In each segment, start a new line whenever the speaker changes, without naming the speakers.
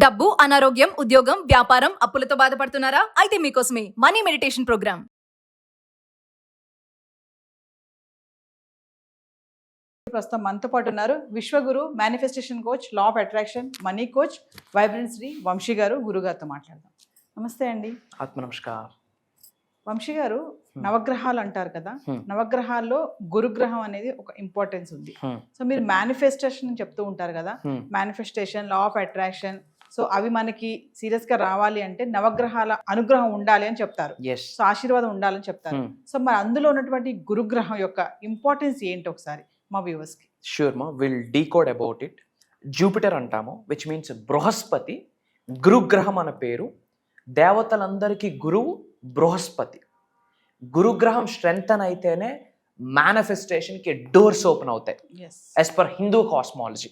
డబ్బు, అనారోగ్యం, ఉద్యోగం, వ్యాపారం, అప్పులతో బాధపడుతున్నారా? అయితే మీకోసమే మనీ మెడిటేషన్ ప్రోగ్రామ్.
ప్రస్తుతం మనతో పాటు ఉన్నారు విశ్వగురు, manifestation coach, law of attraction, money coach, vibrant Shri Vamshi garu. గురుగారితో మాట్లాడదాం. నమస్తే అండి.
ఆత్మ నమస్కార్.
వంశీ గారు, నవగ్రహాలు అంటారు కదా, నవగ్రహాల్లో గురుగ్రహం అనేది ఒక ఇంపార్టెన్స్ ఉంది. సో మీరు మేనిఫెస్టేషన్ చెప్తూ ఉంటారు కదా, manifestation, law of attraction, so అవి మనకి సీరియస్ గా రావాలి అంటే నవగ్రహాల అనుగ్రహం ఉండాలి అని చెప్తారు. సో ఆశీర్వాదం ఉండాలని చెప్తారు. సో మరి అందులో ఉన్నటువంటి గురుగ్రహం యొక్క ఇంపార్టెన్స్ ఏంటి ఒకసారి మా వ్యూవర్స్ కి?
షూర్ మా, will decode about it. Jupiter అంటాము, విచ్ మీన్స్ బృహస్పతి. గురుగ్రహం అనే పేరు. దేవతలందరికీ గురువు బృహస్పతి. గురుగ్రహం స్ట్రెంగ్తన్ అయితేనే మేనిఫెస్టేషన్కి డోర్స్ ఓపెన్ అవుతాయి as per Hindu cosmology.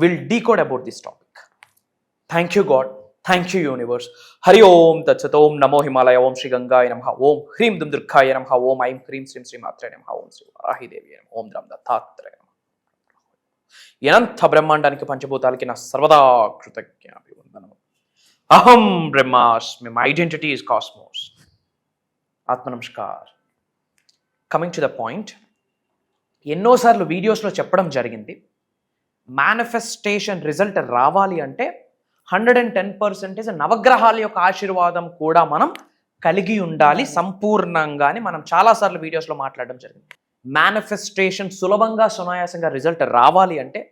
Will decode about this topic. Thank you God, thank you universe. Hari Om తత్సత్. ఓం నమో హిమాలయ. ఓం శ్రీ గంగాయ నమః. ఓం హ్రీం దుమ్ దుర్గాయ నమః. ఓం ఐం హ్రీం శ్రీం శ్రీ మాత్రే నమః. ఓం శ్రీ వారాహిదేవి నమః. ఓం ద్రం దత్తాత్రేయ నమః. అనంత బ్రహ్మాండానికి, పంచభూతాలకి నా సర్వదా కృతజ్ఞాభివందనం. అహం బ్రహ్మాస్మి, మై ఐడెంటిటీ ఈజ్ కాస్మోస్. ఆత్మ నమస్కార్. కమింగ్ టు ద పాయింట్, ఎన్నోసార్లు వీడియోస్లో చెప్పడం జరిగింది, మేనిఫెస్టేషన్ రిజల్ట్ రావాలి అంటే 110% నవగ్రహాల యొక్క ఆశీర్వాదం కూడా మనం కలిగి ఉండాలి సంపూర్ణంగా అని మనం చాలాసార్లు వీడియోస్లో మాట్లాడడం జరిగింది. మేనిఫెస్టేషన్ సులభంగా, సునాయాసంగా రిజల్ట్ రావాలి అంటే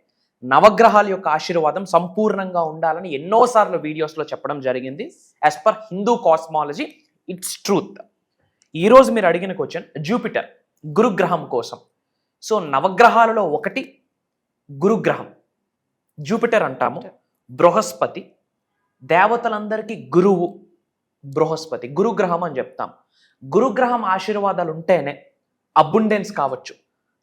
నవగ్రహాల యొక్క ఆశీర్వాదం సంపూర్ణంగా ఉండాలని ఎన్నోసార్లు వీడియోస్లో చెప్పడం జరిగింది. As per Hindu cosmology it's truth. ఈరోజు మీరు అడిగిన క్వశ్చన్ జూపిటర్, గురుగ్రహం కోసం. సో నవగ్రహాలలో ఒకటి గురుగ్రహం. జూపిటర్ అంటాము, బృహస్పతి. దేవతలందరికీ గురువు బృహస్పతి, గురుగ్రహం అని చెప్తాం. గురుగ్రహం ఆశీర్వాదాలు ఉంటేనే అబుండెన్స్ కావచ్చు,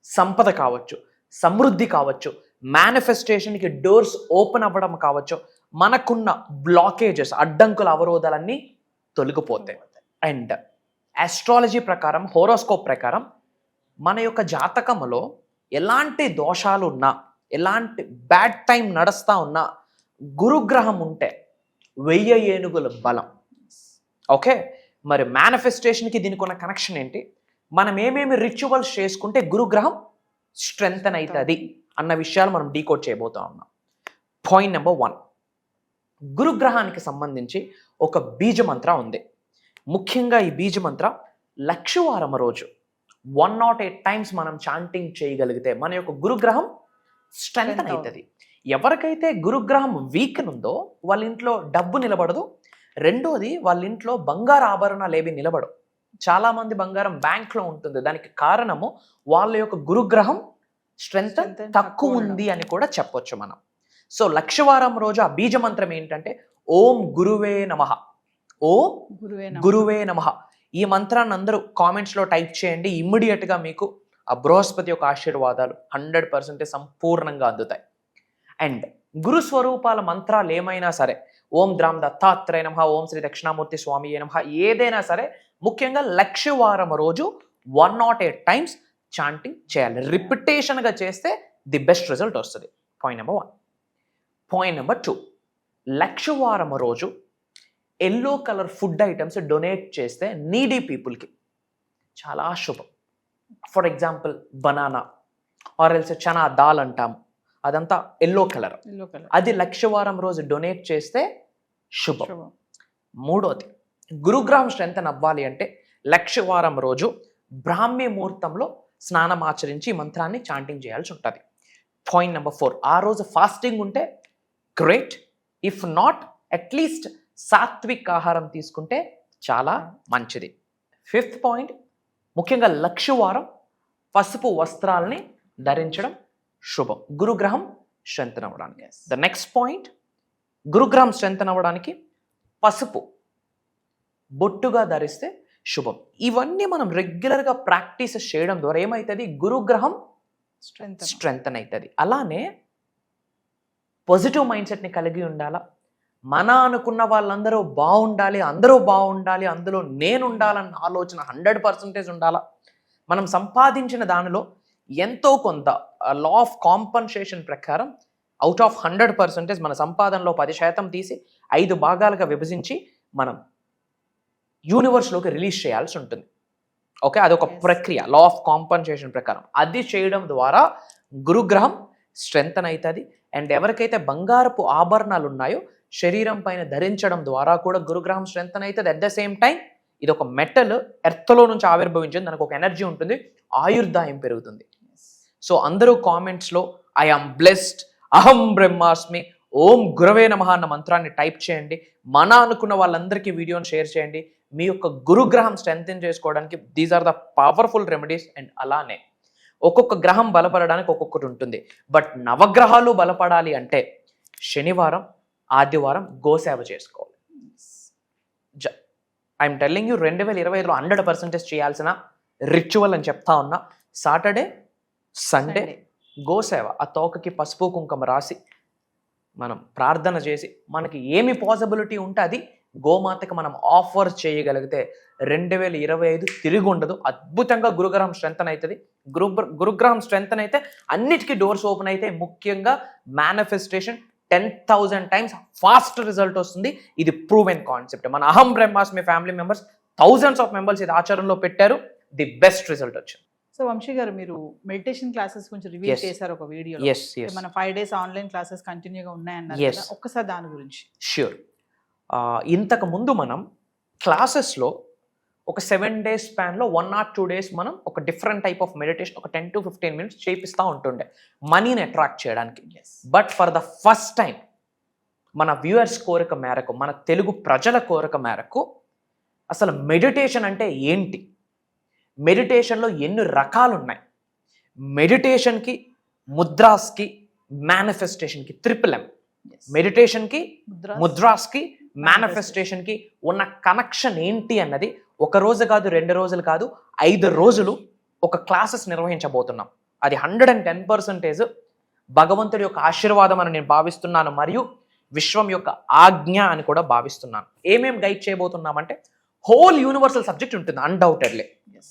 సంపద కావచ్చు, సమృద్ధి కావచ్చు, మేనిఫెస్టేషన్కి డోర్స్ ఓపెన్ అవ్వడం కావచ్చు, మనకున్న బ్లాకేజెస్, అడ్డంకుల, అవరోధాలన్నీ తొలగిపోతాయి. అండ్ ఆస్ట్రాలజీ ప్రకారం, హోరోస్కోప్ ప్రకారం మన యొక్క జాతకంలో ఎలాంటి దోషాలు ఉన్నా, ఎలాంటి బ్యాడ్ టైం నడుస్తూ ఉన్నా, గురుగ్రహం ఉంటే 1000 ఏనుగుల బలం. ఓకే, మరి మేనిఫెస్టేషన్కి దీనికి ఉన్న కనెక్షన్ ఏంటి? మనం ఏమేమి రిచువల్స్ చేసుకుంటే గురుగ్రహం స్ట్రెంగ్తన్ అవుతుంది అన్న విషయాలు మనం డీకోడ్ చేయబోతా ఉన్నాం. పాయింట్ నెంబర్ 1, గురుగ్రహానికి సంబంధించి ఒక బీజమంత్ర ఉంది. ముఖ్యంగా ఈ బీజమంత్ర లక్షవారం రోజు 108 టైమ్స్ మనం చాంటింగ్ చేయగలిగితే మన యొక్క గురుగ్రహం స్ట్రెంగ్తన్ అవుతుంది. ఎవరికైతే గురుగ్రహం వీక్ ఉందో వాళ్ళ ఇంట్లో డబ్బు నిలబడదు. రెండోది, వాళ్ళ ఇంట్లో బంగారు ఆభరణాలు ఏవి నిలబడవు. చాలామంది బంగారం బ్యాంక్లో ఉంటుంది. దానికి కారణము వాళ్ళ యొక్క గురుగ్రహం స్ట్రెంగ్త్ తక్కువ ఉంది అని కూడా చెప్పొచ్చు మనం. సో లక్షవారం రోజు ఆ బీజమంత్రం ఏంటంటే ఓం గురువే నమః. ఓం గురువే నమః. ఈ మంత్రాన్ని అందరూ కామెంట్స్లో టైప్ చేయండి. ఇమ్మీడియట్గా మీకు ఆ బృహస్పతి యొక్క ఆశీర్వాదాలు 100% సంపూర్ణంగా అందుతాయి. అండ్ గురు స్వరూపాల మంత్రాలు ఏమైనా సరే, ఓం ద్రాం దత్తాత్రేయ నమః, ఓం శ్రీ దక్షిణామూర్తి స్వామి నమః, ఏదైనా సరే ముఖ్యంగా లక్షవారం రోజు 108 టైమ్స్ చాంటింగ్ చేయాలి. రిపిటేషన్గా చేస్తే ది బెస్ట్ రిజల్ట్ వస్తుంది. Point number 1. పాయింట్ నెంబర్ 2, లక్షవారం రోజు yellow colour food items donate చేస్తే నీడీ పీపుల్కి చాలా శుభం. For example banana or else chana dal అంటాం, అదంతా ఎల్లో కలర్. అది లక్షవారం రోజు డొనేట్ చేస్తే శుభం. 3వది, గురుగ్రహం స్ట్రెంగ్తన్ అవ్వాలి అంటే లక్షవారం రోజు బ్రాహ్మీ ముహూర్తంలో స్నానం ఆచరించి ఈ మంత్రాన్ని చాంటింగ్ చేయాల్సి ఉంటుంది. పాయింట్ నెంబర్ 4, ఆ రోజు ఫాస్టింగ్ ఉంటే గ్రేట్. ఇఫ్ నాట్, అట్లీస్ట్ సాత్విక్ ఆహారం తీసుకుంటే చాలా మంచిది. 5th పాయింట్, ముఖ్యంగా లక్షవారం పసుపు వస్త్రాలని ధరించడం శుభం, గురుగ్రహం స్ట్రెంగ్తన్ అవ్వడానికి. ద నెక్స్ట్ పాయింట్, గురుగ్రహం స్ట్రెంగ్తన్ అవ్వడానికి పసుపు బొట్టుగా ధరిస్తే శుభం. ఇవన్నీ మనం రెగ్యులర్గా ప్రాక్టీస్ చేయడం ద్వారా ఏమవుతుంది? గురుగ్రహం స్ట్రెంగ్తన్ అవుతుంది. అలానే పాజిటివ్ మైండ్ సెట్ని కలిగి ఉండాలా. మన అనుకున్న వాళ్ళందరూ బాగుండాలి, అందరూ బాగుండాలి, అందులో నేను ఉండాలన్న ఆలోచన 100% ఉండాలా. మనం సంపాదించిన దానిలో ఎంతో కొంత లా ఆఫ్ కాంపన్సేషన్ ప్రకారం అవుట్ ఆఫ్ 100% మన సంపాదనలో 10% తీసి 5 భాగాలుగా విభజించి మనం యూనివర్స్లోకి రిలీజ్ చేయాల్సి ఉంటుంది. ఓకే, అదొక ప్రక్రియ, లా ఆఫ్ కాంపన్సేషన్ ప్రకారం. అది చేయడం ద్వారా గురుగ్రహం స్ట్రెంగ్తన్ అవుతుంది. అండ్ ఎవరికైతే బంగారపు ఆభరణాలు ఉన్నాయో శరీరం పైన ధరించడం ద్వారా కూడా గురుగ్రహం స్ట్రెంగ్తన్ అవుతుంది. అట్ ద సేమ్ టైం ఇది ఒక మెటల్, ఎర్త్లో నుంచి ఆవిర్భవించింది, దానికి ఒక ఎనర్జీ ఉంటుంది, ఆయుర్దాయం పెరుగుతుంది. సో అందరూ కామెంట్స్లో ఐ ఆమ్ బ్లెస్డ్, అహం బ్రహ్మాస్మి, ఓం గురవే నమః అన్న మంత్రాన్ని టైప్ చేయండి. మన అనుకున్న వాళ్ళందరికీ వీడియోని షేర్ చేయండి. మీ యొక్క గురుగ్రహం స్ట్రెంగ్తన్ చేసుకోవడానికి these are the powerful remedies. And అలానే ఒక్కొక్క గ్రహం బలపడడానికి ఒక్కొక్కటి ఉంటుంది. బట్ నవగ్రహాలు బలపడాలి అంటే శనివారం, ఆదివారం గోసేవ చేసుకోవాలి. ఐఎమ్ టెల్లింగ్ యూ, 2025లో 100% చేయాల్సిన రిచువల్ అని చెప్తా ఉన్నా. సాటర్డే, సండే గోసేవ, ఆ తోకకి పసుపు కుంకుమ రాసి మనం ప్రార్థన చేసి మనకి ఏమి పాసిబిలిటీ ఉంటే అది గోమాతకి మనం ఆఫర్ చేయగలిగితే 2025 తిరిగి ఉండదు. అద్భుతంగా గురుగ్రహం స్ట్రెంగ్తన్ అవుతుంది. గురుగ్రహం స్ట్రెంగ్తన్ అయితే అన్నిటికీ డోర్స్ ఓపెన్ అయితే, ముఖ్యంగా మేనిఫెస్టేషన్ 10,000 times ఫాస్ట్ రిజల్ట్ వస్తుంది. ఇది ప్రూవెన్ కాన్సెప్ట్. మన అహం బ్రహ్మాస్మి family members thousands of members ఇది ఆచరణలో పెట్టారు. ది బెస్ట్ రిజల్ట్ వచ్చింది.
సో వంశీ గారు, మీరు మెడిటేషన్ క్లాసెస్ గురించి రివ్యూ చేశారు ఒక వీడియోలో. మన 5 days ఆన్లైన్ క్లాసెస్ కంటిన్యూగా ఉన్నాయన్నారు కదా, ఒక్కసారి దాని గురించి.
ష్యూర్. ఇంతకు ముందు మనం క్లాసెస్లో ఒక 7 days స్పాన్లో 1 or 2 days మనం ఒక డిఫరెంట్ టైప్ ఆఫ్ మెడిటేషన్ ఒక 10 to 15 minutes చేపిస్తూ ఉంటుండే మనీని అట్రాక్ట్ చేయడానికి. But for the first time మన వ్యూయర్స్ కోరిక మేరకు, మన తెలుగు ప్రజల కోరిక మేరకు అసలు మెడిటేషన్ అంటే ఏంటి, మెడిటేషన్లో ఎన్ని రకాలు ఉన్నాయి, మెడిటేషన్కి, ముద్రాస్కి, మేనిఫెస్టేషన్కి ట్రిపుల్ M. మెడిటేషన్కి, ముద్రాస్కి, మేనిఫెస్టేషన్కి ఉన్న కనెక్షన్ ఏంటి అన్నది ఒక రోజు కాదు, 2 రోజులు కాదు, 5 రోజులు ఒక క్లాసెస్ నిర్వహించబోతున్నాం. అది 110% భగవంతుడి యొక్క ఆశీర్వాదం అని నేను భావిస్తున్నాను, మరియు విశ్వం యొక్క ఆజ్ఞ అని కూడా భావిస్తున్నాను. ఏమేం గైడ్ చేయబోతున్నామంటే హోల్ యూనివర్సల్ సబ్జెక్ట్ ఉంటుంది. Undoubtedly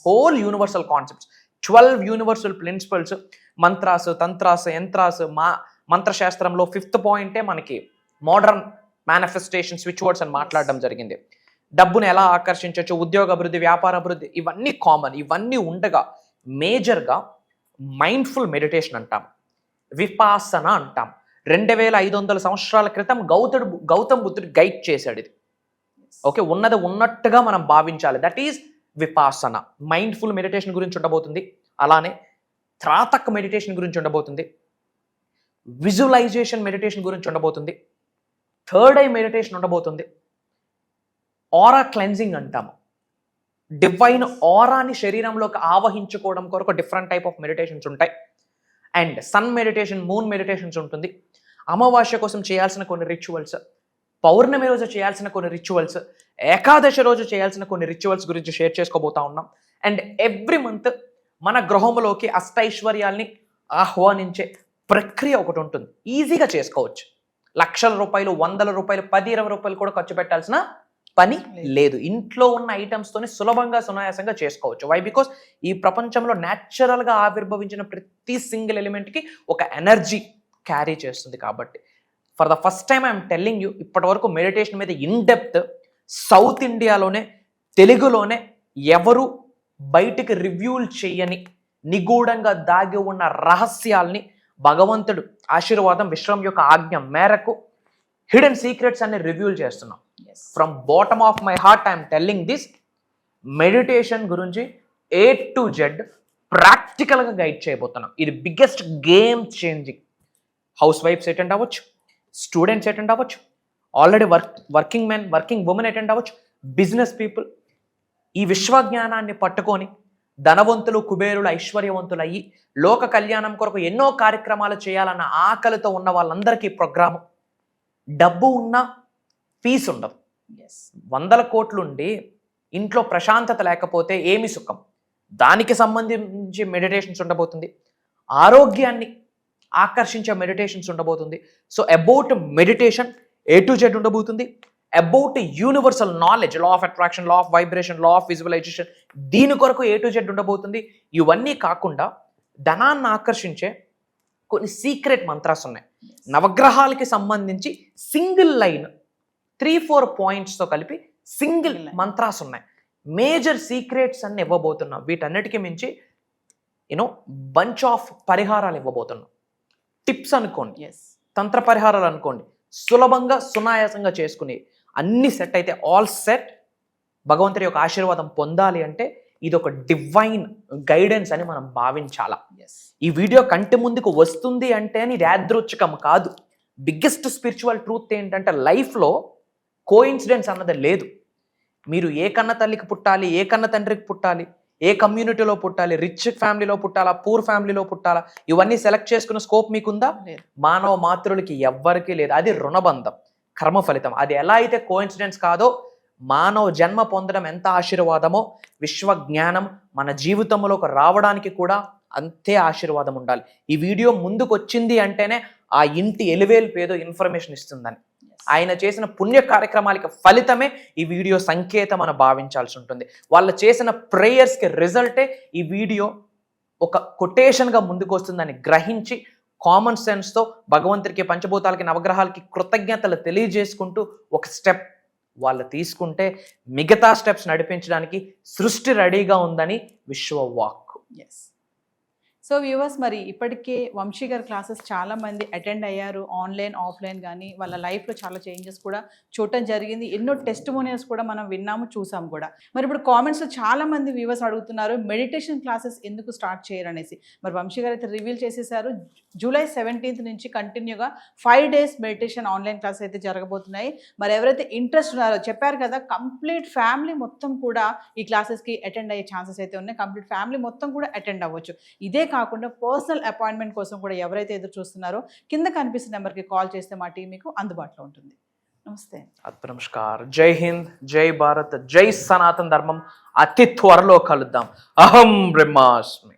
whole universal concepts, 12 universal principles, mantras, tantras, yantras. మంత్రశాస్త్రంలో 5th పాయింటే మనకి మోడర్న్ మేనిఫెస్టేషన్ స్విచ్ వర్డ్స్ అని మాట్లాడడం జరిగింది. డబ్బును ఎలా ఆకర్షించవచ్చు, ఉద్యోగ అభివృద్ధి, వ్యాపార అభివృద్ధి, ఇవన్నీ కామన్. ఇవన్నీ ఉండగా మేజర్గా మైండ్ఫుల్ మెడిటేషన్ అంటాం, విపాసన అంటాం. 2500 సంవత్సరాల క్రితం గౌతమ్ బుద్ధుడు గైడ్ చేశాడు ఇది. ఓకే, ఉన్నది ఉన్నట్టుగా మనం భావించాలి. That is Vipassana. Mindful meditation గురించి ఉండబోతుంది. అలానే త్రాతక్ మెడిటేషన్ గురించి ఉండబోతుంది. విజువలైజేషన్ మెడిటేషన్ గురించి ఉండబోతుంది. థర్డ్ ఐ మెడిటేషన్ ఉండబోతుంది. ఆరా క్లెన్జింగ్ అంటాము. డివైన్ ఆరాని శరీరంలోకి ఆవహించుకోవడం కొరకు డిఫరెంట్ టైప్ ఆఫ్ మెడిటేషన్స్ ఉంటాయి. And sun meditation, moon meditations ఉంటుంది. అమావాస్య కోసం చేయాల్సిన కొన్ని రిచువల్స్, పౌర్ణమి రోజు చేయాల్సిన కొన్ని రిచువల్స్, ఏకాదశి రోజు చేయాల్సిన కొన్ని రిచువల్స్ గురించి షేర్ చేసుకోబోతా ఉన్నాం. అండ్ ఎవ్రీ మంత్ మన గృహంలోకి అష్టైశ్వర్యాల్ని ఆహ్వానించే ప్రక్రియ ఒకటి ఉంటుంది. ఈజీగా చేసుకోవచ్చు. లక్షల రూపాయలు, 100 రూపాయలు, 10-20 రూపాయలు కూడా ఖర్చు పెట్టాల్సిన పని లేదు. ఇంట్లో ఉన్న ఐటమ్స్తోనే సులభంగా, సునాయాసంగా చేసుకోవచ్చు. వై? బికాస్ ఈ ప్రపంచంలో న్యాచురల్గా ఆవిర్భవించిన ప్రతి సింగిల్ ఎలిమెంట్కి ఒక ఎనర్జీ క్యారీ చేస్తుంది. కాబట్టి for the first time I'm telling you, ఇప్పటి వరకు మెడిటేషన్ మీద ఇన్ డెప్త్ సౌత్ ఇండియాలోనే, తెలుగులోనే ఎవరు బయటికి రివ్యూలు చేయని నిగూఢంగా దాగి ఉన్న రహస్యాల్ని భగవంతుడు ఆశీర్వాదం, విశ్వం యొక్క ఆజ్ఞ మేరకు హిడెన్ సీక్రెట్స్ అన్ని రివ్యూల్ చేస్తున్నాం. From bottom of my heart I'm telling this. Meditation గురించి A to Z ప్రాక్టికల్గా గైడ్ చేయబోతున్నాం. ఇది biggest game changing. House wifes attend అవ్వచ్చు, స్టూడెంట్స్ అటెండ్ అవ్వచ్చు, already working men, working women attend అవ్వచ్చు, బిజినెస్ పీపుల్. ఈ విశ్వజ్ఞానాన్ని పట్టుకొని ధనవంతులు, కుబేరులు, ఐశ్వర్యవంతులు అయ్యి లోక కళ్యాణం కొరకు ఎన్నో కార్యక్రమాలు చేయాలన్న ఆకలితో ఉన్న వాళ్ళందరికీ ప్రోగ్రాము. డబ్బు ఉన్నా పీస్ ఉండదు. 100 కోట్లుండి ఇంట్లో ప్రశాంతత లేకపోతే ఏమి సుఖం? దానికి సంబంధించి మెడిటేషన్స్ ఉండబోతుంది. ఆరోగ్యాన్ని ఆకర్షించే మెడిటేషన్స్ ఉండబోతుంది. So about meditation A to Z ఉండబోతుంది. About universal knowledge, law of attraction, law of vibration, law of visualisation, దీని కొరకు A to Z ఉండబోతుంది. ఇవన్నీ కాకుండా ధనాన్ని ఆకర్షించే కొన్ని సీక్రెట్ మంత్రాస్ ఉన్నాయి. నవగ్రహాలకి సంబంధించి సింగిల్ లైన్ 3-4 పాయింట్స్తో కలిపి సింగిల్
Single line.
మంత్రాస్ ఉన్నాయి. మేజర్ సీక్రెట్స్ అన్ని ఇవ్వబోతున్నాం. వీటన్నిటికీ మించి బంచ్ ఆఫ్ పరిహారాలు ఇవ్వబోతున్నాం. టిప్స్ అనుకోండి,
ఎస్
తంత్ర పరిహారాలు అనుకోండి, సులభంగా సునాయాసంగా చేసుకుని అన్ని సెట్ అయితే ఆల్ సెట్. భగవంతుడి యొక్క ఆశీర్వాదం పొందాలి అంటే ఇది ఒక డివైన్ గైడెన్స్ అని మనం భావించాలా.
ఎస్
ఈ వీడియో కంటి ముందుకు వస్తుంది అంటే ఇది యాదృచ్ఛికం కాదు. బిగ్గెస్ట్ స్పిరిచువల్ ట్రూత్ ఏంటంటే లైఫ్లో కోఇన్సిడెన్స్ అన్నది లేదు. మీరు ఏ కన్న తల్లికి పుట్టాలి, ఏ కన్న తండ్రికి పుట్టాలి, ఏ కమ్యూనిటీలో పుట్టాలి, రిచ్ ఫ్యామిలీలో పుట్టాలా, పూర్ ఫ్యామిలీలో పుట్టాలా, ఇవన్నీ సెలెక్ట్ చేసుకునే స్కోప్ మీకుందా?
లేదు.
మానవ మాతృలకి ఎవ్వరికీ లేదు. అది రుణబంధం, కర్మ ఫలితం. అది ఎలా అయితే కోఇన్సిడెన్స్ కాదో మానవ జన్మ పొందడం ఎంత ఆశీర్వాదమో విశ్వ జ్ఞానం మన జీవితంలోకి రావడానికి కూడా అంతే ఆశీర్వాదం ఉండాలి. ఈ వీడియో ముందుకు వచ్చింది అంటేనే ఆ ఇంటి ఎలివేలు పేదో ఇన్ఫర్మేషన్ ఇస్తుందని. ఆయన చేసిన పుణ్య కార్యక్రమాలకి ఫలితమే ఈ వీడియో సంకేతం అని భావించాల్సి ఉంటుంది. వాళ్ళు చేసిన ప్రేయర్స్కి రిజల్టే ఈ వీడియో ఒక కొటేషన్గా ముందుకు వస్తుందని గ్రహించి కామన్ సెన్స్తో భగవంతుడికి, పంచభూతాలకి, నవగ్రహాలకి కృతజ్ఞతలు తెలియజేసుకుంటూ ఒక స్టెప్ వాళ్ళు తీసుకుంటే మిగతా స్టెప్స్ నడిపించడానికి సృష్టి రెడీగా ఉందని విశ్వవాక్.
ఎస్. సో వ్యూవర్స్, మరి ఇప్పటికే వంశీ గారి క్లాసెస్ చాలా మంది అటెండ్ అయ్యారు, ఆన్లైన్ ఆఫ్లైన్ కానీ. వాళ్ళ లైఫ్లో చాలా చేంజెస్ కూడా చూడటం జరిగింది. ఎన్నో టెస్టిమోనియల్స్ కూడా మనం విన్నాము, చూసాము కూడా. మరి ఇప్పుడు కామెంట్స్లో చాలా మంది వ్యూవర్స్ అడుగుతున్నారు మెడిటేషన్ క్లాసెస్ ఎందుకు స్టార్ట్ చేయరనేసి. మరి వంశీ గారు అయితే రివీల్ చేసేసారు. జూలై 17th నుంచి కంటిన్యూగా 5 days మెడిటేషన్ ఆన్లైన్ క్లాసెస్ అయితే జరగబోతున్నాయి. మరి ఎవరైతే ఇంట్రెస్ట్ ఉన్నారో చెప్పారు కదా, కంప్లీట్ ఫ్యామిలీ మొత్తం కూడా ఈ క్లాసెస్కి అటెండ్ అయ్యే ఛాన్సెస్ అయితే ఉన్నాయి. కంప్లీట్ ఫ్యామిలీ మొత్తం కూడా అటెండ్ అవ్వచ్చు. ఇదే కాకుండా పర్సనల్ అపాయింట్మెంట్ కోసం కూడా ఎవరైతే ఎదురు చూస్తున్నారో కింద కనిపిస్తున్న నెంబర్కి కాల్ చేస్తే మా టీం మీకు అందుబాటులో ఉంటుంది. నమస్తే.
నమస్కార్. జై హింద్, జై భారత్, జై సనాతన ధర్మం. అతి త్వరలో కలుద్దాం. అహం బ్రహ్మాస్మి.